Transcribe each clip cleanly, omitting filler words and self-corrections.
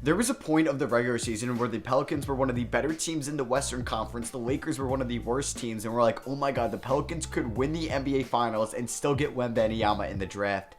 There was a point of the regular season where the Pelicans were one of the better teams in the Western Conference. The Lakers were one of the worst teams, and we're like, oh my god, the Pelicans could win the NBA Finals and still get Wembanyama in the draft.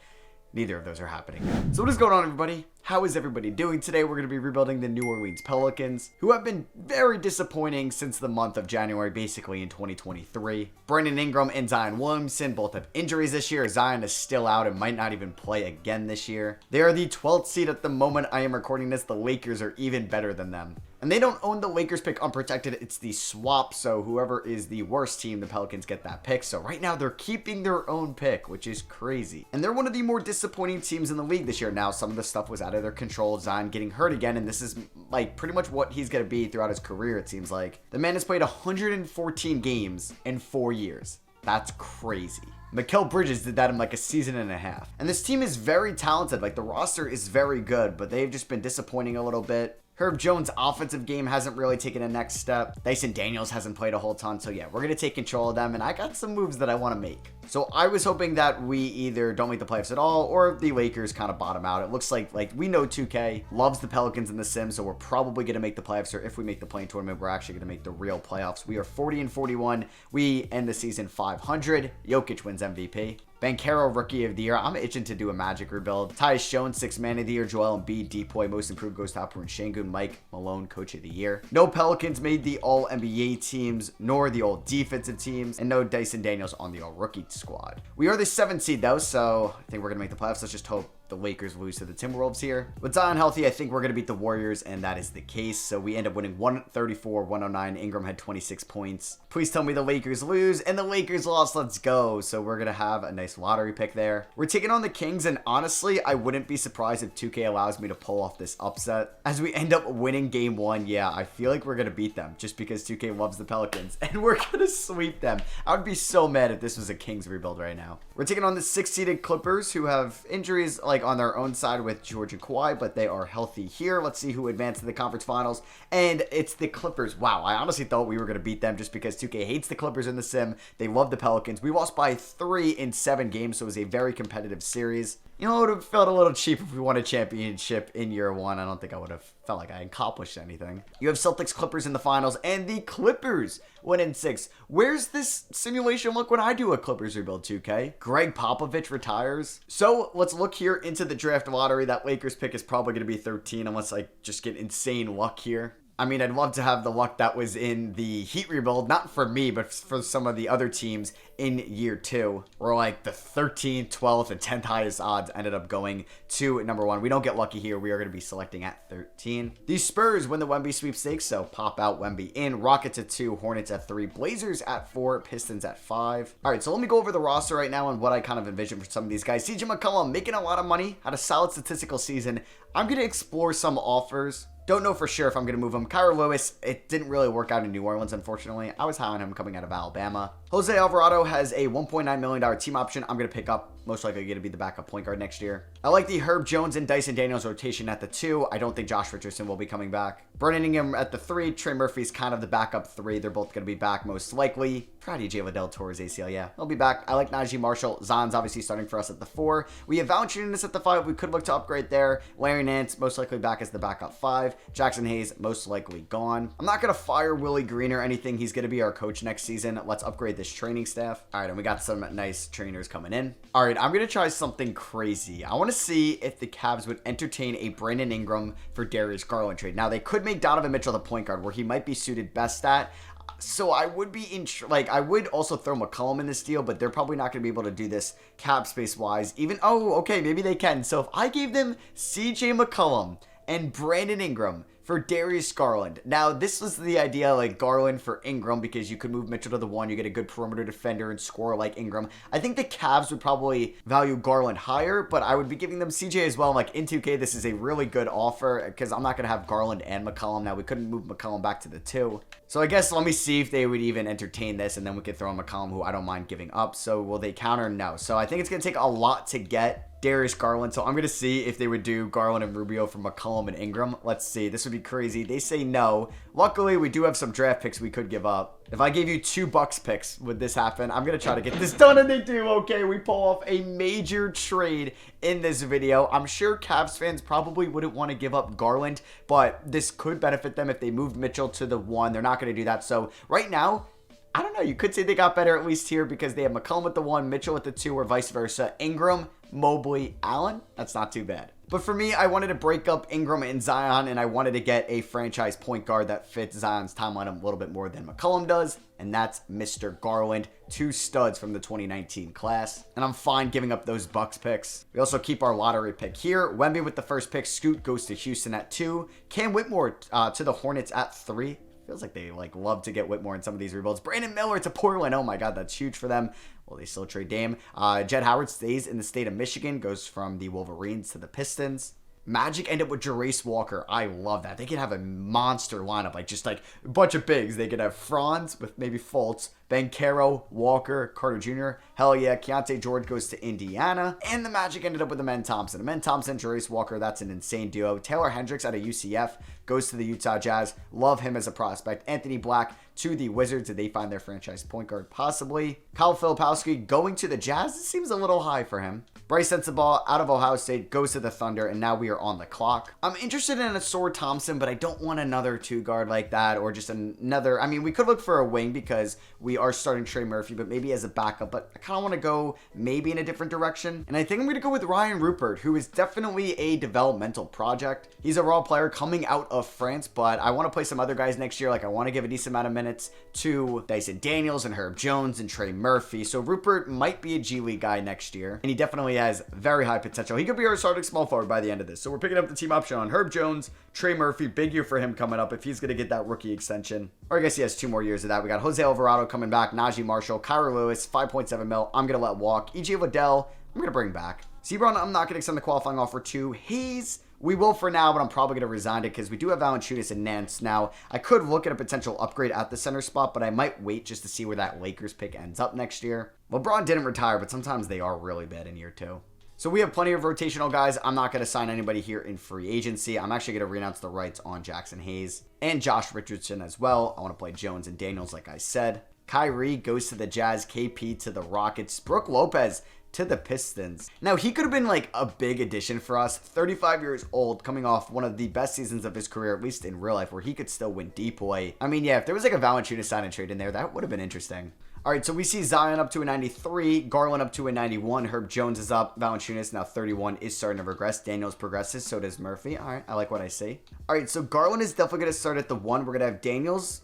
Neither of those are happening. So what is going on, everybody? How is everybody doing today? We're going to be rebuilding the New Orleans Pelicans, who have been very disappointing since the month of January, basically in 2023. Brandon Ingram and Zion Williamson both have injuries this year. Zion is still out and might not even play again this year. They are the 12th seed at the moment I am recording this. The Lakers are even better than them. And they don't own the Lakers pick unprotected. It's the swap, so whoever is the worst team, the Pelicans get that pick. So right now, they're keeping their own pick, which is crazy. And they're one of the more disappointing teams in the league this year. Now, some of the stuff was out of their control. Zion getting hurt again, and this is like pretty much what he's going to be throughout his career, it seems like. The man has played 114 games in 4 years. That's crazy. Mikal Bridges did that in like a season and a half. And this team is very talented. Like, the roster is very good, but they've just been disappointing a little bit. Herb Jones' offensive game hasn't really taken a next step. Dyson Daniels hasn't played a whole ton. So yeah, we're going to take control of them. And I got some moves that I want to make. So I was hoping that we either don't make the playoffs at all or the Lakers kind of bottom out. It looks like we know 2K loves the Pelicans in the sim. So we're probably going to make the playoffs, or if we make the play-in tournament, we're actually going to make the real playoffs. We are 40-41. We end the season 500. Jokic wins MVP. Banchero, Rookie of the Year. I'm itching to do a Magic rebuild. Tyus Jones, 6th Man of the Year. Joel Embiid, Depoy, Most Improved goes to Alperen Şengün. Mike Malone, Coach of the Year. No Pelicans made the All-NBA teams, nor the All-Defensive teams, and no Dyson Daniels on the All-Rookie squad. We are the 7th seed, though, so I think we're going to make the playoffs. Let's just hope the Lakers lose to the Timberwolves here. With Zion healthy, I think we're going to beat the Warriors, and that is the case. So we end up winning 134-109. Ingram had 26 points. Please tell me the Lakers lose, and the Lakers lost. Let's go. So we're going to have a nice lottery pick there. We're taking on the Kings, and honestly, I wouldn't be surprised if 2K allows me to pull off this upset. As we end up winning game 1, yeah, I feel like we're going to beat them just because 2K loves the Pelicans, and we're going to sweep them. I would be so mad if this was a Kings rebuild right now. We're taking on the 6th-seeded Clippers, who have injuries like on their own side with George and Kawhi, but they are healthy here. Let's see who advanced to the conference finals, and it's the Clippers. Wow, I honestly thought we were going to beat them just because 2K hates the Clippers in the sim. They love the Pelicans. We lost by 3 in 7 games, so it was a very competitive series. You know, it would have felt a little cheap if we won a championship in year 1. I don't think I would have felt like I accomplished anything. You have Celtics Clippers in the finals, and the Clippers went in 6. Where's this simulation look when I do a Clippers rebuild, 2K? Greg Popovich retires. So let's look here into the draft lottery. That Lakers pick is probably going to be 13 unless I just get insane luck here. I mean, I'd love to have the luck that was in the Heat rebuild, not for me, but for some of the other teams in year 2, where like the 13th, 12th, and 10th highest odds ended up going to number 1. We don't get lucky here. We are going to be selecting at 13. The Spurs win the Wemby sweepstakes, so pop out Wemby in. Rockets at 2, Hornets at 3, Blazers at 4, Pistons at 5. All right, so let me go over the roster right now and what I kind of envision for some of these guys. CJ McCollum making a lot of money, had a solid statistical season. I'm going to explore some offers. Don't know for sure if I'm going to move him. Kyra Lewis, it didn't really work out in New Orleans, unfortunately. I was high on him coming out of Alabama. Jose Alvarado has a $1.9 million team option I'm going to pick up. Most likely going to be the backup point guard next year. I like the Herb Jones and Dyson Daniels rotation at the 2. I don't think Josh Richardson will be coming back. Brandon Ingram at the 3. Trey Murphy's kind of the backup 3. They're both going to be back most likely. Friday J. Liddell tore his ACL. Yeah, he'll be back. I like Najee Marshall. Zion's obviously starting for us at the 4. We have Valanciunas at the 5. We could look to upgrade there. Larry Nance most likely back as the backup 5. Jackson Hayes most likely gone. I'm not going to fire Willie Green or anything. He's going to be our coach next season. Let's upgrade this training staff. All right, and we got some nice trainers coming in. All right, I'm going to try something crazy. I want to see if the Cavs would entertain a Brandon Ingram for Darius Garland trade. Now, they could make Donovan Mitchell the point guard where he might be suited best at. So I would be I would also throw McCollum in this deal, but they're probably not going to be able to do this cap space wise. Okay, maybe they can. So if I gave them CJ McCollum and Brandon Ingram for Darius Garland. Now, this was the idea, like Garland for Ingram, because you could move Mitchell to the 1, you get a good perimeter defender and scorer like Ingram. I think the Cavs would probably value Garland higher, but I would be giving them CJ as well. Like in 2K, this is a really good offer because I'm not going to have Garland and McCollum. Now, we couldn't move McCollum back to the 2. So I guess let me see if they would even entertain this, and then we could throw in McCollum, who I don't mind giving up. So will they counter? No. So I think it's going to take a lot to get Darius Garland. So I'm going to see if they would do Garland and Rubio for McCollum and Ingram. Let's see. This would be be crazy. They say no. Luckily, we do have some draft picks we could give up. If I gave you 2 Bucks picks, would this happen? I'm going to try to get this done, and they do. Okay, we pull off a major trade in this video. I'm sure Cavs fans probably wouldn't want to give up Garland, but this could benefit them if they moved Mitchell to the 1. They're not going to do that. So right now, I don't know. You could say they got better at least here because they have McCollum at the 1, Mitchell at the 2, or vice versa. Ingram, Mobley, Allen. That's not too bad. But for me, I wanted to break up Ingram and Zion, and I wanted to get a franchise point guard that fits Zion's timeline a little bit more than McCollum does, and that's Mr. Garland. 2 studs from the 2019 class, and I'm fine giving up those Bucks picks. We also keep our lottery pick here. Wemby with the first pick. Scoot goes to Houston at 2. Cam Whitmore to the Hornets at 3. Feels like they love to get Whitmore in some of these rebuilds. Brandon Miller to Portland. Oh my God, that's huge for them. Well, they still trade Dame. Jett Howard stays in the state of Michigan. Goes from the Wolverines to the Pistons. Magic end up with Jarace Walker. I love that. They could have a monster lineup, just a bunch of bigs. They could have Franz with maybe Fultz, Banchero, Walker, Carter Jr. Hell yeah. Keontae George goes to Indiana. And the Magic ended up with Amen Thompson. Amen Thompson, Jarace Walker, that's an insane duo. Taylor Hendricks out of UCF goes to the Utah Jazz. Love him as a prospect. Anthony Black to the Wizards. Did they find their franchise point guard? Possibly. Kyle Filipowski going to the Jazz. It seems a little high for him. Bryce Sensabaugh out of Ohio State goes to the Thunder, and now we are on the clock. I'm interested in a Sword Thompson, but I don't want another 2-guard like that, or just another. I mean, we could look for a wing because we are starting Trey Murphy, but maybe as a backup. But I kind of want to go maybe in a different direction. And I think I'm going to go with Ryan Rupert, who is definitely a developmental project. He's a raw player coming out of France, but I want to play some other guys next year. I want to give a decent amount of minutes to Dyson Daniels and Herb Jones and Trey Murphy. So Rupert might be a G League guy next year, and he definitely has very high potential. He could be our starting small forward by the end of this. So we're picking up the team option on Herb Jones, Trey Murphy. Big year for him coming up if he's going to get that rookie extension. Or I guess he has 2 more years of that. We got Jose Alvarado coming back, Najee Marshall, Kyra Lewis, 5.7 mil. I'm going to let walk. EJ Liddell, I'm going to bring back. Sebron, I'm not going to extend the qualifying offer to. Hayes, we will for now, but I'm probably going to resign it because we do have Valanciunas and Nance. Now, I could look at a potential upgrade at the center spot, but I might wait just to see where that Lakers pick ends up next year. LeBron didn't retire, but sometimes they are really bad in year 2. So we have plenty of rotational guys. I'm not going to sign anybody here in free agency. I'm actually going to renounce the rights on Jackson Hayes and Josh Richardson as well. I want to play Jones and Daniels like I said. Kyrie goes to the Jazz, KP to the Rockets, Brooke Lopez to the Pistons. Now, he could have been a big addition for us. 35 years old, coming off one of the best seasons of his career, at least in real life, where he could still win DPOY. I mean, yeah, if there was a Valanciunas sign and trade in there, that would have been interesting. All right, so we see Zion up to a 93, Garland up to a 91, Herb Jones is up, Valanciunas now 31 is starting to regress, Daniels progresses, so does Murphy. All right, I like what I see. All right, so Garland is definitely going to start at the 1. We're going to have Daniels.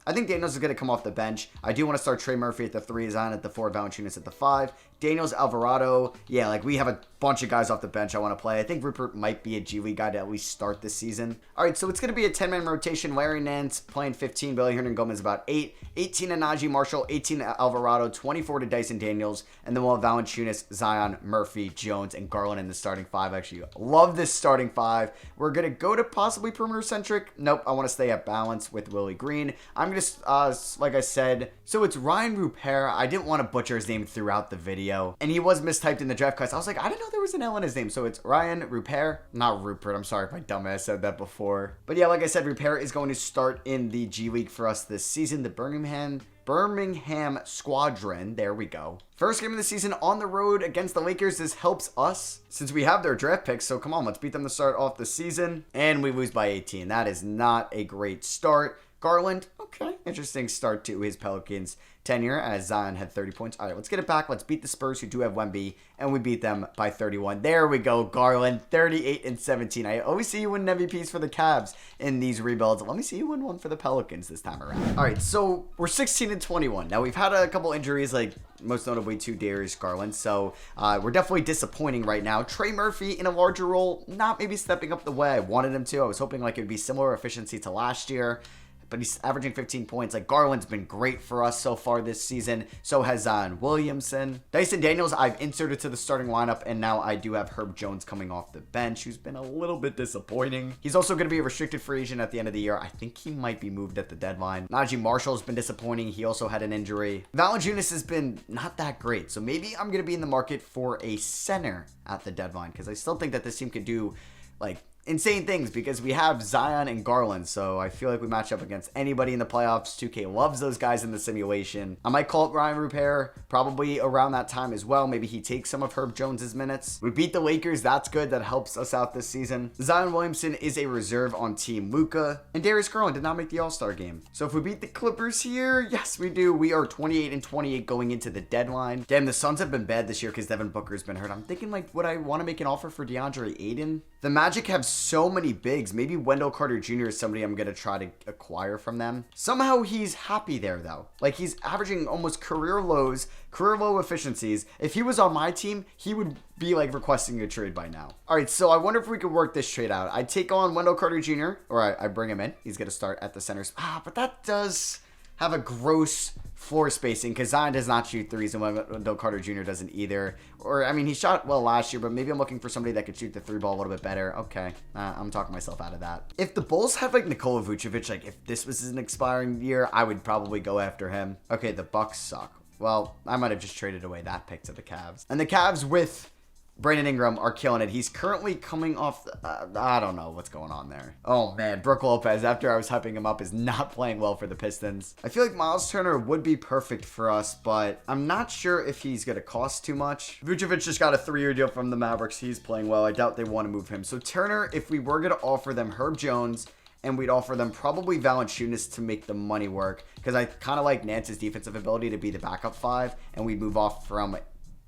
I think Daniels is going to come off the bench. I do want to start Trey Murphy at the 3, Zion at the 4, Valanciunas at the 5. Daniels, Alvarado. Yeah, we have a bunch of guys off the bench I want to play. I think Rupert might be a G League guy to at least start this season. All right, so it's going to be a 10-man rotation. Larry Nance playing 15. Billy Hernan-Gomez about 8. 18 to Najee Marshall. 18 to Alvarado. 24 to Dyson Daniels. And then we'll have Valanciunas, Zion, Murphy, Jones, and Garland in the starting 5. Actually, love this starting 5. We're going to go to possibly perimeter-centric. Nope, I want to stay at balance with Willie Green. I'm going to, like I said, so it's Ryan Rupert. I didn't want to butcher his name throughout the video. And he was mistyped in the draft class. I was like, I didn't know there was an L in his name. So it's Ryan Rupert, not Rupert. I'm sorry if my dumbass said that before. But yeah, like I said, Rupert is going to start in the G League for us this season. The Birmingham Squadron. There we go. First game of the season on the road against the Lakers. This helps us since we have their draft picks. So come on, let's beat them to start off the season. And we lose by 18. That is not a great start. Garland, okay, interesting start to his Pelicans tenure as Zion had 30 points. All right, let's get it back. Let's beat the Spurs who do have Wemby, and we beat them by 31. There we go, Garland, 38 and 17. I always see you win MVPs for the Cavs in these rebuilds. Let me see you win one for the Pelicans this time around. All right, so we're 16 and 21. Now, we've had a couple injuries, most notably to Darius Garland, so we're definitely disappointing right now. Trey Murphy in a larger role, not maybe stepping up the way I wanted him to. I was hoping it would be similar efficiency to last year, but he's averaging 15 points. Garland's been great for us so far this season. So has Zion Williamson. Dyson Daniels, I've inserted to the starting lineup, and now I do have Herb Jones coming off the bench, who's been a little bit disappointing. He's also going to be a restricted free agent at the end of the year. I think he might be moved at the deadline. Najee Marshall's been disappointing. He also had an injury. Valanciunas has been not that great, so maybe I'm going to be in the market for a center at the deadline, because I still think that this team could do, insane things because we have Zion and Garland, so I feel like we match up against anybody in the playoffs. 2K loves those guys in the simulation. I might call up Ryan Rupert probably around that time as well. Maybe he takes some of Herb Jones's minutes. We beat the Lakers. That's good. That helps us out this season. Zion Williamson is a reserve on Team Luka, and Darius Garland did not make the All-Star game. So if we beat the Clippers here, yes, we do. We are 28-28 going into the deadline. Damn, the Suns have been bad this year because Devin Booker's been hurt. I'm thinking, like, would I want to make an offer for DeAndre Ayton? The Magic have so many bigs. Maybe Wendell Carter Jr. is somebody I'm going to try to acquire from them. Somehow he's happy there, though. Like, he's averaging almost career low efficiencies. If he was on my team, he would be, like, requesting a trade by now. All right, so I wonder if we could work this trade out. I take on Wendell Carter Jr., or I bring him in. He's going to start at the center. But that does have a gross floor spacing because Zion does not shoot threes and Wendell Carter Jr. doesn't either. Or, I mean, he shot well last year, but maybe I'm looking for somebody that could shoot the three ball a little bit better. Okay, I'm talking myself out of that. If the Bulls have, like, Nikola Vucevic, like, if this was an expiring year, I would probably go after him. Okay, the Bucks suck. Well, I might have just traded away that pick to the Cavs. And the Cavs with Brandon Ingram are killing it. He's currently coming off, I don't know what's going on there. Oh man, Brook Lopez, after I was hyping him up, is not playing well for the Pistons. I feel like Miles Turner would be perfect for us, but I'm not sure if he's going to cost too much. Vucevic just got a 3-year deal from the Mavericks. He's playing well. I doubt they want to move him. So Turner, if we were going to offer them Herb Jones, and we'd offer them probably Valanciunas to make the money work, because I kind of like Nance's defensive ability to be the backup 5, and we'd move off from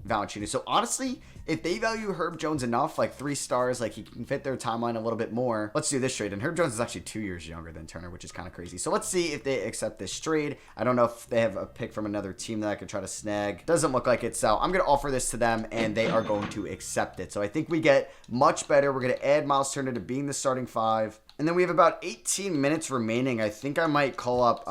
Valanciunas. So honestly, if they value Herb Jones enough, like 3 stars, like he can fit their timeline a little bit more, let's do this trade. And Herb Jones is actually 2 years younger than Turner, which is kind of crazy. So let's see if they accept this trade. I don't know if they have a pick from another team that I could try to snag. Doesn't look like it. So I'm going to offer this to them and they are going to accept it. So I think we get much better. We're going to add Miles Turner to being the starting 5. And then we have about 18 minutes remaining. I think I might call up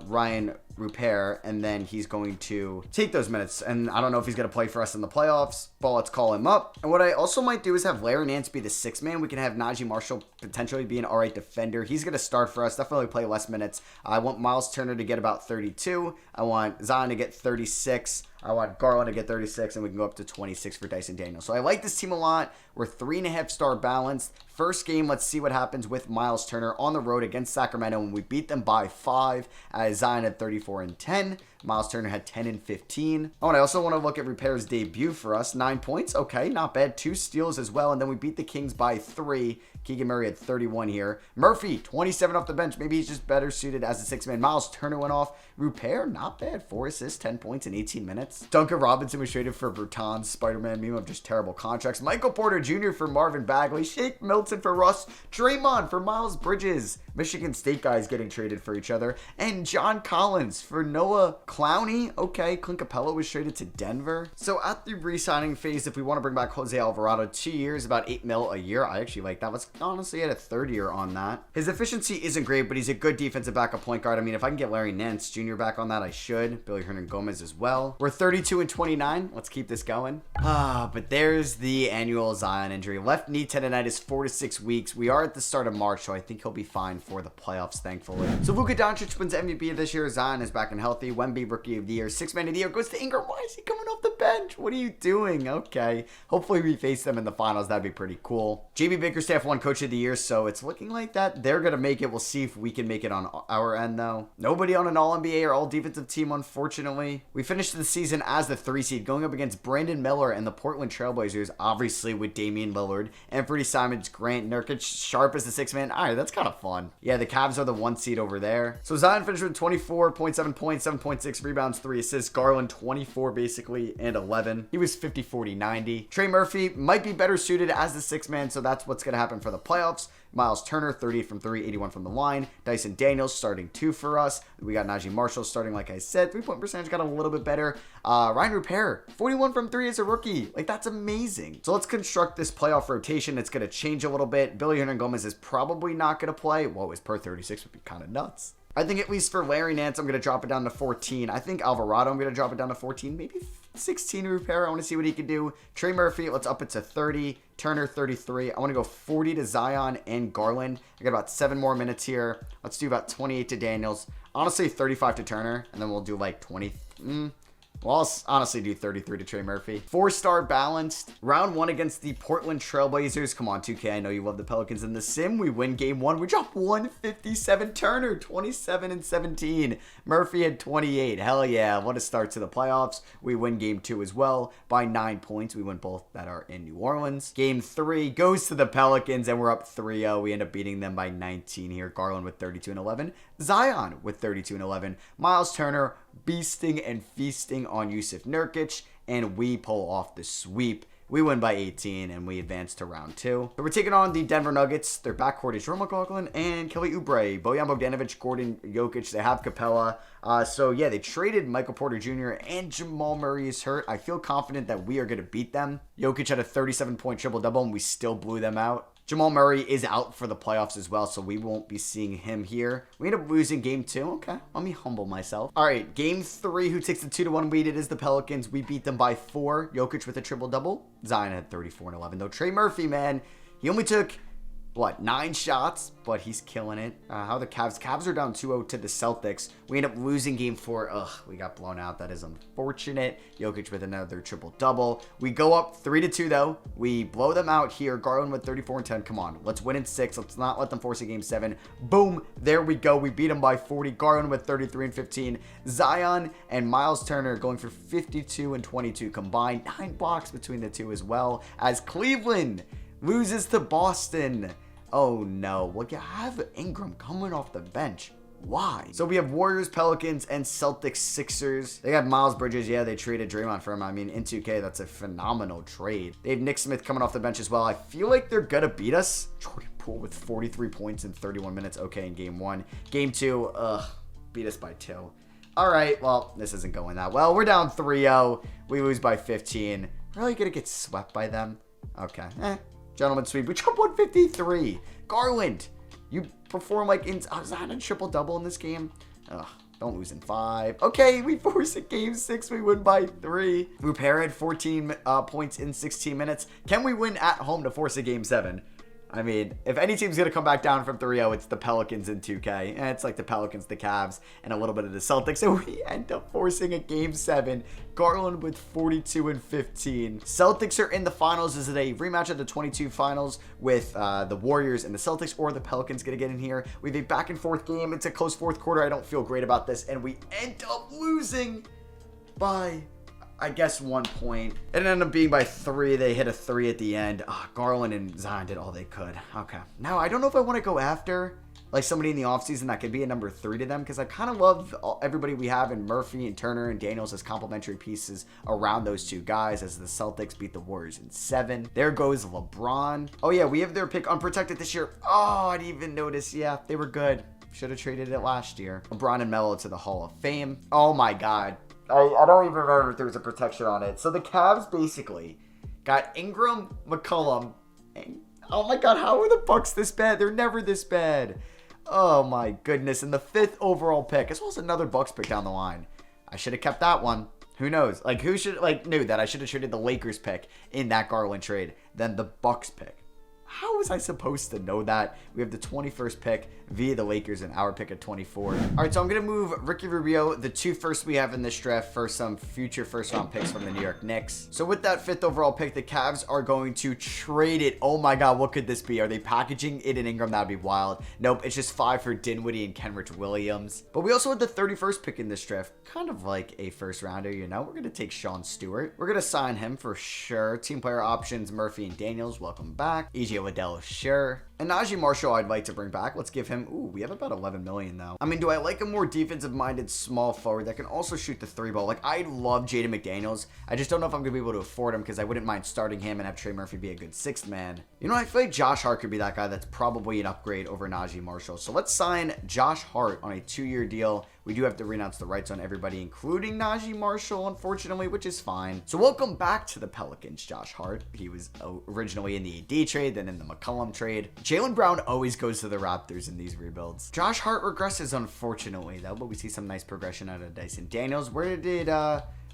Ryan Rupert, and then he's going to take those minutes. And I don't know if he's going to play for us in the playoffs, but let's call him up. And what I also might do is have Larry Nance be the 6th man. We can have Najee Marshall potentially be an all right defender. He's going to start for us, definitely play less minutes. I want Miles Turner to get about 32. I want Zion to get 36. I want Garland to get 36, and we can go up to 26 for Dyson Daniels. So I like this team a lot. We're 3.5-star balanced. First game, let's see what happens with Miles Turner on the road against Sacramento when we beat them by 5. Zion had 34 and 10. Miles Turner had 10 and 15. Oh, and I also want to look at Rupert's debut for us. 9 points. Okay, not bad. 2 steals as well. And then we beat the Kings by 3. Keegan Murray had 31 here. Murphy, 27 off the bench. Maybe he's just better suited as a 6-man. Miles Turner went off. Rupert, not bad. 4 assists, 10 points in 18 minutes. Duncan Robinson was traded for Bertans. Spider-Man meme of just terrible contracts. Michael Porter Jr. for Marvin Bagley. Shake Milton for Russ. Draymond for Miles Bridges. Michigan State guys getting traded for each other. And John Collins for Noah Clowney. Okay, Clint Capella was traded to Denver. So at the re-signing phase, if we want to bring back Jose Alvarado, 2 years, about $8 million a year. I actually like that. Let's honestly add a 3rd year on that. His efficiency isn't great, but he's a good defensive backup point guard. I mean, if I can get Larry Nance Jr. back on that, I should. Billy Hernangomez as well. We're 32 and 29. Let's keep this going. But there's the annual Zion injury. Left knee tendonitis, 4 to 6 weeks. We are at the start of March, so I think he'll be fine for the playoffs, thankfully. So Luka Doncic wins MVP of this year. Zion is back and healthy. Wemby Rookie of the Year. 6-man of the Year goes to Ingram. Why is he coming off the bench? What are you doing? Okay. Hopefully we face them in the finals. That'd be pretty cool. JB Bickerstaff won Coach of the Year, so it's looking like that they're going to make it. We'll see if we can make it on our end, though. Nobody on an All-NBA or All-Defensive team, unfortunately. We finished the season as the 3 seed, going up against Brandon Miller and the Portland Trailblazers, obviously with Damian Lillard, Anthony Simons, Grant Nurkic, Sharp as the 6-man. All right, that's kind of fun. Yeah, the Cavs are the 1 seed over there. So Zion finished with 24.7 points, 7.6 rebounds, 3 assists. Garland, 24 basically, and 11. He was 50, 40, 90. Trey Murphy might be better suited as the 6-man, so that's what's going to happen for the playoffs. Miles Turner, 38 from 3, 81 from the line. Dyson Daniels starting 2 for us. We got Najee Marshall starting, like I said. 3-point percentage got a little bit better. Ryan Rupert, 41 from 3 as a rookie. Like, that's amazing. So let's construct this playoff rotation. It's going to change a little bit. Billy Hernangomez is probably not going to play. Whoa, his per 36 would be kind of nuts. I think at least for Larry Nance, I'm going to drop it down to 14. I think Alvarado, I'm going to drop it down to 14. Maybe 16 Rupert. I want to see what he can do. Trey Murphy, let's up it to 30. Turner, 33. I want to go 40 to Zion and Garland. I got about 7 more minutes here. Let's do about 28 to Daniels. Honestly, 35 to Turner. And then we'll do like 20. We'll Well, I'll honestly do 33 to Trey Murphy. 4-star balanced. Round 1 against the Portland Trailblazers. Come on, 2K. I know you love the Pelicans in the sim. We win game 1. We drop 157. Turner, 27 and 17. Murphy had 28. Hell yeah. What a start to the playoffs. We win game 2 as well by 9 points. We win both that are in New Orleans. Game 3 goes to the Pelicans, and we're up 3-0. We end up beating them by 19 here. Garland with 32 and 11. Zion with 32 and 11. Miles Turner beasting and feasting on Yusuf Nurkic, and we pull off the sweep. We win by 18, and we advance to round 2. So we're taking on the Denver Nuggets. Their backcourt is Jerome McLaughlin and Kelly Oubre. Bojan Bogdanovic, Gordon Jokic. They have Capella. So, yeah, they traded Michael Porter Jr. and Jamal Murray is hurt. I feel confident that we are going to beat them. Jokic had a 37-point triple-double, and we still blew them out. Jamal Murray is out for the playoffs as well, so we won't be seeing him here. We end up losing game 2. Okay, let me humble myself. All right, game 3, who takes the 2-1 lead? It is the Pelicans. We beat them by 4. Jokic with a triple-double. Zion had 34 and 11, though. Trey Murphy, man, he only took, 9 shots, but he's killing it. How the Cavs? Cavs are down 2-0 to the Celtics. We end up losing game 4. Ugh, we got blown out. That is unfortunate. Jokic with another triple-double. We go up 3-2, though. We blow them out here. Garland with 34 and 10. Come on, let's win in 6. Let's not let them force a game 7. Boom, there we go. We beat them by 40. Garland with 33 and 15. Zion and Miles Turner going for 52 and 22 combined. 9 blocks between the two as well, as Cleveland loses to Boston. Oh no, well, you have Ingram coming off the bench. Why? So we have Warriors, Pelicans, and Celtics, Sixers. They got Miles Bridges. Yeah, they traded Draymond for him. I mean, in 2K, that's a phenomenal trade. They have Nick Smith coming off the bench as well. I feel like they're going to beat us. Jordan Poole with 43 points in 31 minutes. Okay, in game 1. Game 2, beat us by 2. All right, well, this isn't going that well. We're down 3-0. We lose by 15. Really going to get swept by them? Okay, gentlemen sweep. We drop 153. Garland, you perform like in. I was on a triple-double in this game. Ugh, don't lose in 5. Okay, we force a game 6. We win by 3. Rupert had 14 points in 16 minutes. Can we win at home to force a game 7? I mean, if any team's going to come back down from 3-0, it's the Pelicans in 2K. It's like the Pelicans, the Cavs, and a little bit of the Celtics. So we end up forcing a game 7. Garland with 42 and 15. Celtics are in the finals. Is it a rematch of the 22 finals with the Warriors and the Celtics, or the Pelicans going to get in here? We have a back and forth game. It's a close fourth quarter. I don't feel great about this. And we end up losing by, I guess, 1 point. It ended up being by 3. They hit a 3 at the end. Garland and Zion did all they could. Okay. Now, I don't know if I want to go after like somebody in the offseason that could be a number 3 to them, because I kind of love everybody we have in Murphy and Turner and Daniels as complementary pieces around those two guys, as the Celtics beat the Warriors in 7. There goes LeBron. Oh, yeah, we have their pick unprotected this year. Oh, I didn't even notice. Yeah, they were good. Should have traded it last year. LeBron and Melo to the Hall of Fame. Oh, my God. I don't even remember if there was a protection on it. So the Cavs basically got Ingram, McCollum, and oh my God, how are the Bucks this bad? They're never this bad. Oh my goodness. And the 5th overall pick, as well as another Bucks pick down the line. I should have kept that one. Who knows? Like, who should knew that I should have traded the Lakers pick in that Garland trade than the Bucks pick? How was I supposed to know that? We have the 21st pick via the Lakers and our pick at 24. All right, so I'm going to move Ricky Rubio, the 2 firsts we have in this draft, for some future first-round picks from the New York Knicks. So with that 5th overall pick, the Cavs are going to trade it. Oh my God, what could this be? Are they packaging it in Ingram? That'd be wild. Nope, it's just 5 for Dinwiddie and Kenrich Williams. But we also had the 31st pick in this draft. Kind of like a first-rounder, you know? We're going to take Sean Stewart. We're going to sign him for sure. Team player options, Murphy and Daniels, welcome back. EJ Liddell, sure. And Najee Marshall, I'd like to bring back. Let's give him, we have about 11 million though. I mean, do I like a more defensive-minded small forward that can also shoot the 3-ball? Like, I love Jaden McDaniels. I just don't know if I'm going to be able to afford him, because I wouldn't mind starting him and have Trey Murphy be a good 6th man. You know, I feel like Josh Hart could be that guy that's probably an upgrade over Najee Marshall. So let's sign Josh Hart on a 2-year deal. We do have to renounce the rights on everybody, including Najee Marshall, unfortunately, which is fine. So welcome back to the Pelicans, Josh Hart. He was originally in the AD trade, then in the McCollum trade. Jaylen Brown always goes to the Raptors in these rebuilds. Josh Hart regresses, unfortunately, though, but we see some nice progression out of Dyson Daniels. Where did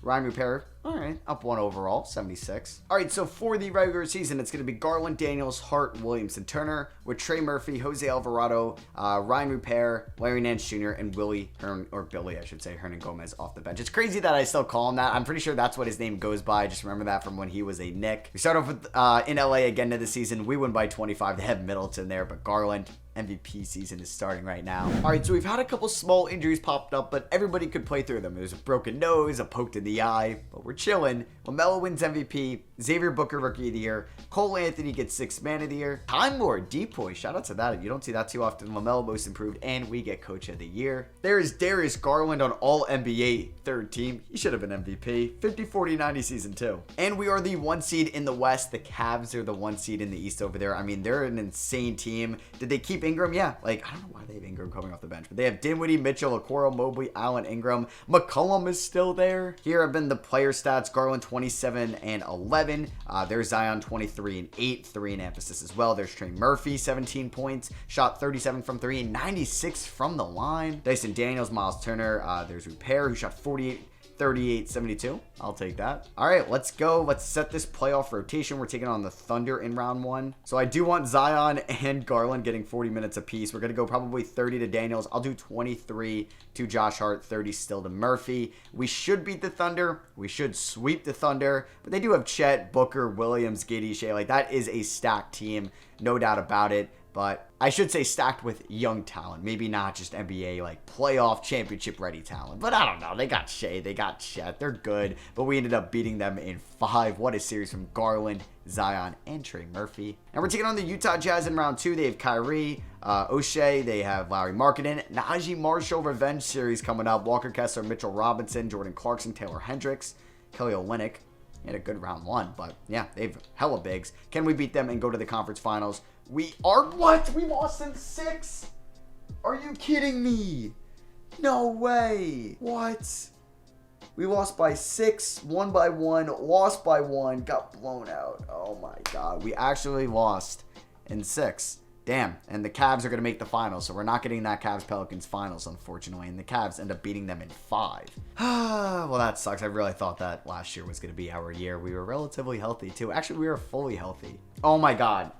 Ryan Rupert, all right, up 1 overall, 76. All right, so for the regular season, it's going to be Garland, Daniels, Hart, Williamson, Turner, with Trey Murphy, Jose Alvarado, Ryan Rupert, Larry Nance Jr., and Billy Hernangomez off the bench. It's crazy that I still call him that. I'm pretty sure that's what his name goes by. Just remember that from when he was a Knick. We start off with in LA again to the season. We win by 25. They have Middleton there, but Garland, MVP season is starting right now. All right, so we've had a couple small injuries popped up, but everybody could play through them. There's a broken nose, a poked in the eye, but we're chilling. LaMelo wins MVP. Xavier Booker, Rookie of the Year. Cole Anthony gets 6th Man of the Year. Time Lord, Depoy, shout out to that. You don't see that too often. LaMelo Most Improved, and we get Coach of the Year. There is Darius Garland on All-NBA 3rd team. He should have been MVP. 50, 40, 90 season 2. And we are the 1 seed in the West. The Cavs are the 1 seed in the East over there. I mean, they're an insane team. Did they keep Ingram? Yeah. Like, I don't know why they have Ingram coming off the bench, but they have Dinwiddie, Mitchell, Okoro, Mobley, Allen, Ingram. McCollum is still there. Here have been the player stats. Garland 27 and 11. There's Zion 23 and 8, 3 in emphasis as well. There's Trey Murphy, 17 points, shot 37 from 3 and 96 from the line. Dyson Daniels, Miles Turner. There's Rupert, who shot 48, 38, 72. I'll take that. All right, let's go. Let's set this playoff rotation. We're taking on the Thunder in round 1. So I do want Zion and Garland getting 40 minutes apiece. We're going to go probably 30 to Daniels. I'll do 23 to Josh Hart, 30 still to Murphy. We should beat the Thunder. We should sweep the Thunder. But they do have Chet, Booker, Williams, Giddey, Shea. Like, that is a stacked team. No doubt about it. But I should say stacked with young talent. Maybe not just NBA, like, playoff championship ready talent. But I don't know. They got Shea. They got Chet. They're good. But we ended up beating them in 5. What a series from Garland, Zion, and Trey Murphy. And we're taking on the Utah Jazz in round 2. They have Kyrie, O'Shea. They have Larry Markkinen. Najee Marshall Revenge Series coming up. Walker Kessler, Mitchell Robinson, Jordan Clarkson, Taylor Hendricks, Kelly Olynyk. He had a good round 1, but yeah, they've hella bigs. Can we beat them and go to the conference finals? We are. What? We lost in 6? Are you kidding me? No way. What? We lost by 6, won by 1, lost by 1, got blown out. Oh my God. We actually lost in 6. Damn. And the Cavs are going to make the finals, so we're not getting that Cavs-Pelicans finals, unfortunately. And the Cavs end up beating them in 5. Well, that sucks. I really thought that last year was going to be our year. We were relatively healthy, too. Actually, we were fully healthy. Oh my God.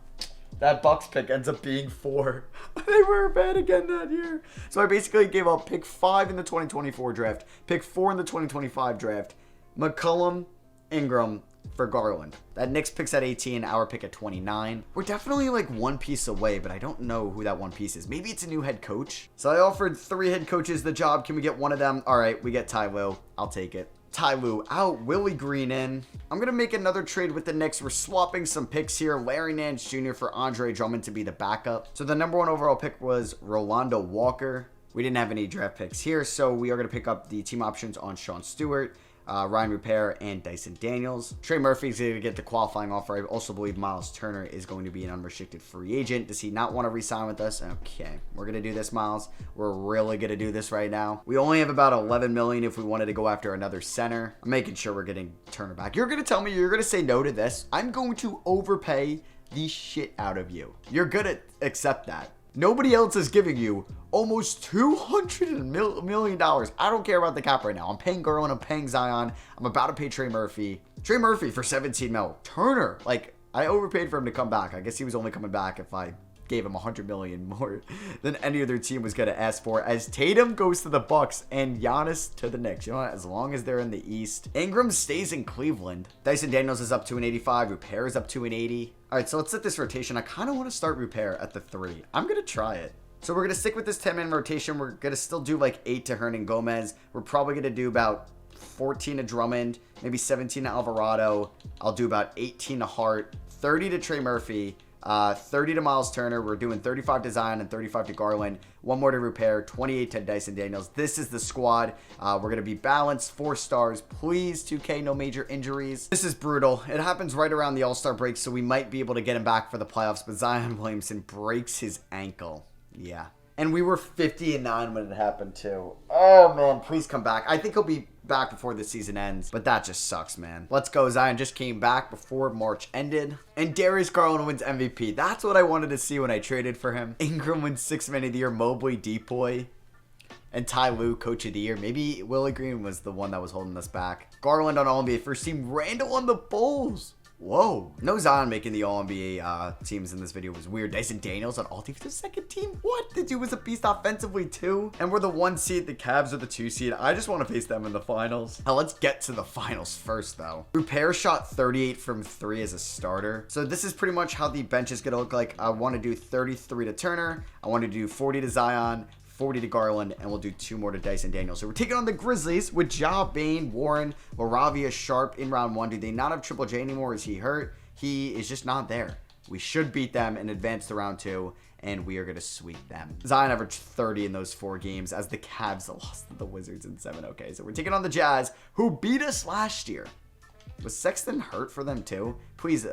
That Bucks pick ends up being 4. They were bad again that year. So I basically gave up pick 5 in the 2024 draft, pick 4 in the 2025 draft, McCollum, Ingram for Garland. That Knicks picks at 18, our pick at 29. We're definitely like 1 piece away, but I don't know who that 1 piece is. Maybe it's a new head coach. So I offered 3 head coaches the job. Can we get one of them? All right, we get Ty Lue. I'll take it. Ty Lue out, Willie Green in. I'm going to make another trade with the Knicks. We're swapping some picks here. Larry Nance Jr. for Andre Drummond to be the backup. So the number 1 overall pick was Rolando Walker. We didn't have any draft picks here, so we are going to pick up the team options on Sean Stewart, Ryan Rupert, and Dyson Daniels. Trey Murphy is going to get the qualifying offer. I also believe Miles Turner is going to be an unrestricted free agent. Does he not want to re-sign with us? Okay, we're going to do this, Miles. We're really going to do this right now. We only have about $11 million if we wanted to go after another center. I'm making sure we're getting Turner back. You're going to tell me you're going to say no to this? I'm going to overpay the shit out of you. You're going to accept that. Nobody else is giving you almost $200 million. I don't care about the cap right now. I'm paying Garland. I'm paying Zion. I'm about to pay Trey Murphy. Trey Murphy for 17 mil. Turner, like, I overpaid for him to come back. I guess he was only coming back if I gave him $100 million more than any other team was going to ask for, as Tatum goes to the Bucks and Giannis to the Knicks. You know what? As long as they're in the East. Ingram stays in Cleveland. Dyson Daniels is up to an 85. Rupert is up to an 80. All right, so let's set this rotation. I kind of want to start Rupert at the 3. I'm going to try it. So we're going to stick with this 10-man rotation. We're going to still do like 8 to Hernangomez. We're probably going to do about 14 to Drummond, maybe 17 to Alvarado. I'll do about 18 to Hart, 30 to Trey Murphy, 30 to Miles Turner. We're doing 35 to Zion and 35 to Garland. 1 more to Rupert, 28 to Dyson Daniels. This is the squad. We're going to be balanced, 4 stars. Please, 2K, no major injuries. This is brutal. It happens right around the All-Star break, so we might be able to get him back for the playoffs, but Zion Williamson breaks his ankle. Yeah. And we were 50-9 when it happened, too. Oh, man, please come back. I think he'll be back before the season ends, but that just sucks, man. Let's go. Zion just came back before March ended. And Darius Garland wins MVP. That's what I wanted to see when I traded for him. Ingram wins 6th Man of the Year. Mobley, Depoy. And Ty Lue, Coach of the Year. Maybe Willie Green was the one that was holding us back. Garland on All-NBA first team. Randall on the Bulls. Whoa. No Zion making the All-NBA teams in this video was weird. Dyson Daniels on All-Defensive second team? What? The dude was a beast offensively too. And we're the 1 seed. The Cavs are the 2 seed. I just want to face them in the finals. Now let's get to the finals first though. Rupert shot 38 from 3 as a starter. So this is pretty much how the bench is going to look like. I want to do 33 to Turner. I want to do 40 to Zion. 40 to Garland, and we'll do 2 more to Dyson Daniels. So we're taking on the Grizzlies with Ja, Bane, Warren, Moravia, Sharp in round 1. Do they not have Triple J anymore? Is he hurt? He is just not there. We should beat them and advance to round 2, and we are going to sweep them. Zion averaged 30 in those 4 games as the Cavs lost to the Wizards in 7. Okay, so we're taking on the Jazz, who beat us last year. Was Sexton hurt for them too? Please,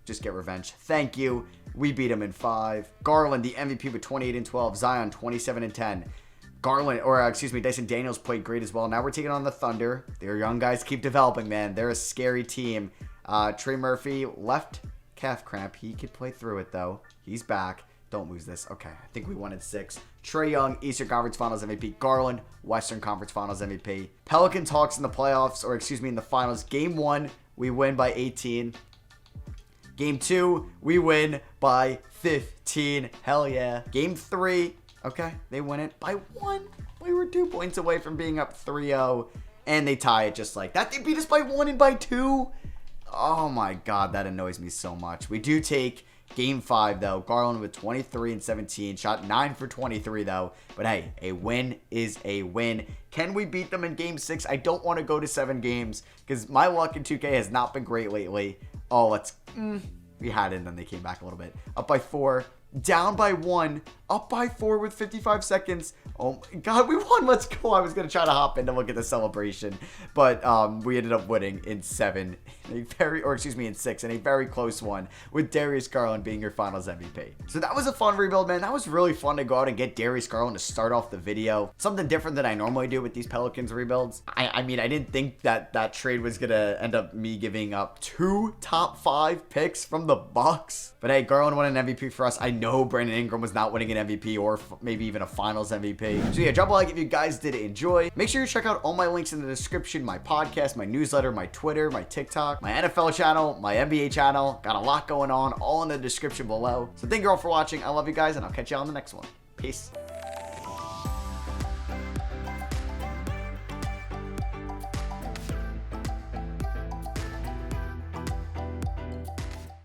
just get revenge. Thank you. We beat him in 5. Garland, the MVP with 28 and 12. Zion, 27 and 10. Dyson Daniels played great as well. Now we're taking on the Thunder. Their young guys keep developing, man. They're a scary team. Trey Murphy, left calf cramp. He could play through it, though. He's back. Don't lose this. Okay, I think we won in 6. Trae Young, Eastern Conference Finals MVP. Garland, Western Conference Finals MVP. Pelicans Hawks in the playoffs, in the finals. Game 1, we win by 18. Game 2, we win by 15. Hell yeah. Game 3, okay, they win it by 1. We were 2 points away from being up 3-0, and they tie it just like that. They beat us by 1 and by 2. Oh my God, that annoys me so much. We do take Game 5, though. Garland with 23 and 17. Shot 9 for 23, though. But hey, a win is a win. Can we beat them in Game 6? I don't want to go to 7 games because my luck in 2K has not been great lately. Oh, let's... we had it, and then they came back a little bit. Up by 4. Down by 1. Up by 4 with 55 seconds. Oh my God, we won. Let's go. I was going to try to hop in to look at the celebration, but we ended up winning in 7. In 6, and a very close one with Darius Garland being your finals MVP. So that was a fun rebuild, man. That was really fun to go out and get Darius Garland to start off the video. Something different than I normally do with these Pelicans rebuilds. I mean, I didn't think that trade was going to end up me giving up 2 top 5 picks from the Bucks. But hey, Garland won an MVP for us. I know Brandon Ingram was not winning an MVP or maybe even a finals MVP. So yeah, drop a like if you guys did enjoy. Make sure you check out all my links in the description, my podcast, my newsletter, my Twitter, my TikTok, my NFL channel, my NBA channel. Got a lot going on, all in the description below. So thank you all for watching. I love you guys, and I'll catch you on the next one. Peace.